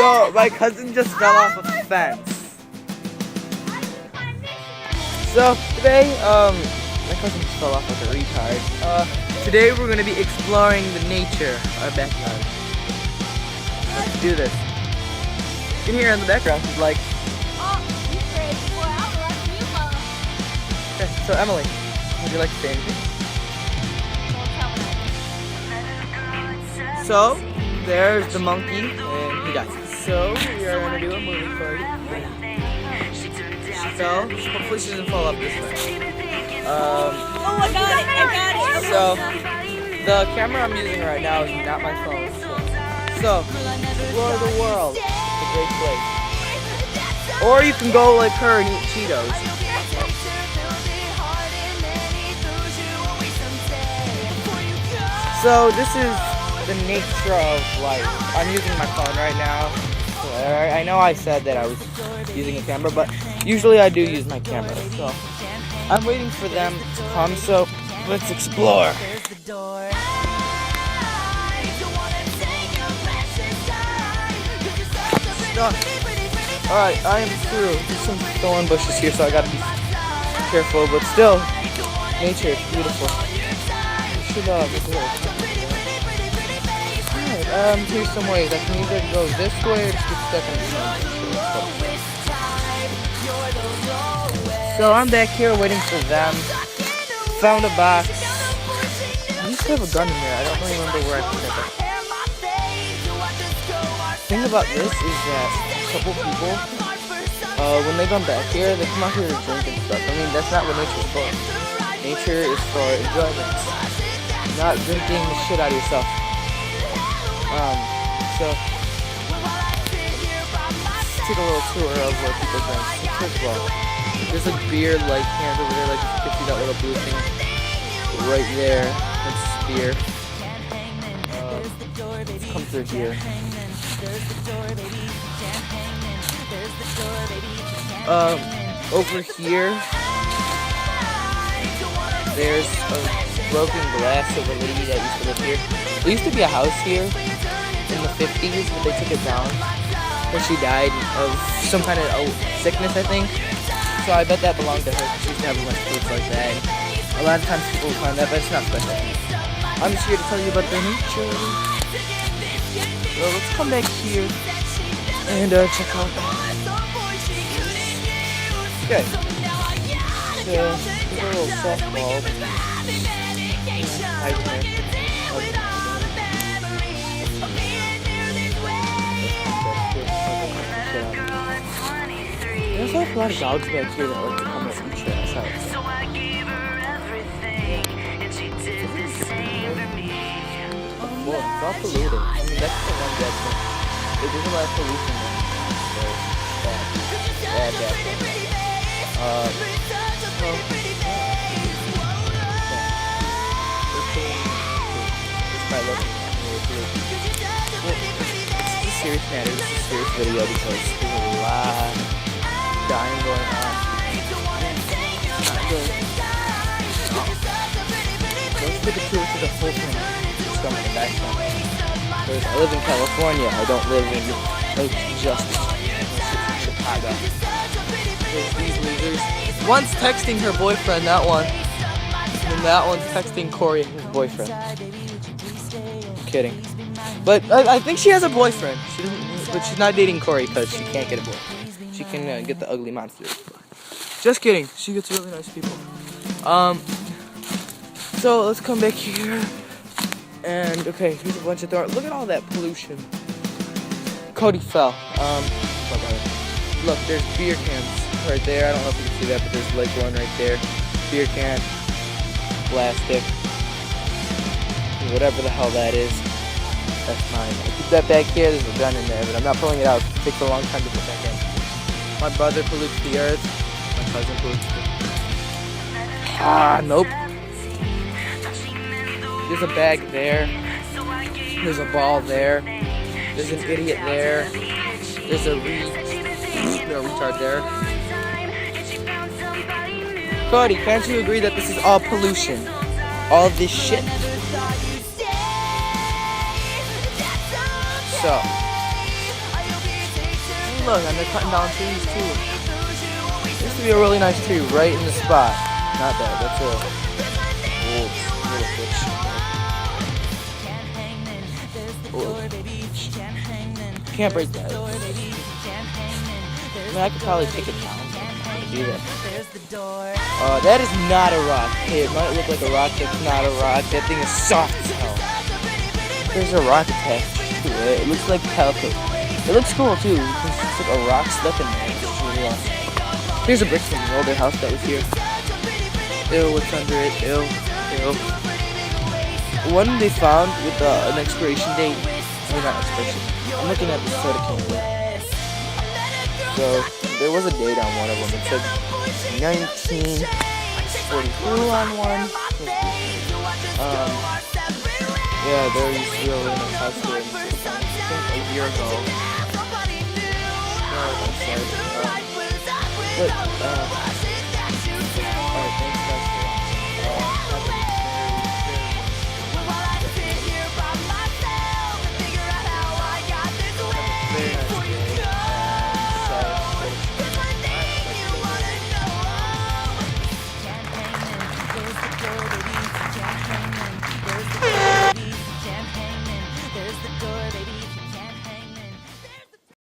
So my cousin just fell off a fence. So today, my cousin just fell off like a retard. Today we're gonna be exploring the nature, our backyard. Let's do this. You can hear in the background, she's like. Okay, so Emily, would you like to say anything? So there's the monkey, and he died. So we are gonna do a movie for you. She fell. Hopefully she doesn't fall up this way. Oh, I got it! So the camera I'm using right now is not my phone. So explore the world. It's a great place. Or you can go like her and eat Cheetos. So this is the nature of life. I'm using my phone right now. I know I said that I was using a camera, but usually I do use my camera. So I'm waiting for them to come, so let's explore. Alright, I am through. There's some thorn bushes here, so I gotta be careful, but still, nature is beautiful. You should go there. Alright, here's some ways. I can either go this way or just get stuck in the sun. So I'm back here waiting for them. Found a box. I used to have a gun in here. I don't remember where I put it. The thing about this is that a couple people, when they come back here, they come out here to drink and stuff. I mean, that's not what nature is for. Nature is for enjoyment, not drinking the shit out of yourself. So let's take a little tour of where people drink. First of all, there's like beer light cans over there, like you can see that little blue thing right there. That's beer. Let's come through here. Over here, there's a broken glass of a lady that used to live here. There used to be a house here in the 50s, but they took it down when she died of some kind of sickness, I think. So I bet that belonged to her. She used to have a bunch of fruits like that. And a lot of times people will find that, but it's not special. I'm just here to tell you about the nature. So let's come back here and check out that. Okay. So there's a little softball. There's like a lot of dogs back here that like to come and eat your ass out. Well, it's all polluted. I mean, that's the one bad thing. There's a lot of pollution there. So, bad. It's a serious matter. This is a serious video because there's a lot of dying going on. Not good. Let's take a tour to the whole thing. Let's go in the back. Because I live in California. I don't live in just Chicago. There's these losers. One's texting her boyfriend, that one. And that one's texting Corey, his boyfriend. I'm kidding. But I think she has a boyfriend. But she's not dating Corey because she can't get a boyfriend. She can get the ugly monsters. Just kidding. She gets really nice people. So let's come back here. And okay, here's a bunch of thorns. Look at all that pollution. Cody fell. Look, there's beer cans right there. I don't know if you can see that, but there's like one right there. Beer can, plastic, whatever the hell that is. That's mine. I keep that back here. There's a gun in there, but I'm not pulling it out. It takes a long time to put that in. My brother pollutes the earth. My cousin pollutes the earth. Nope. There's a bag there. There's a ball there. There's an idiot there. There's a retard there. Cody, can't you agree that this is all pollution? All this shit? So, look, and they're cutting down trees too. There used to be a really nice tree right in the spot. Not that, that's a old little bitch. Can't break that. I mean, I could probably take it down. Do that. That is not a rock. Hey, it might look like a rock, that's not a rock. That thing is soft as hell. There's a rock attached to it. It looks like calico. It looks cool too, because it's like a rock stuck in there. It's really awesome. Here's a brick from an older house that was here. Ew, what's under it? Ew, ew. One they found with an expiration date. I mean, not expiration. I'm looking at the soda can here. So, there was a date on one of them. It said 1942 on one. Yeah, there used to be a really nice house here. I think a year ago. But, alright, thanks.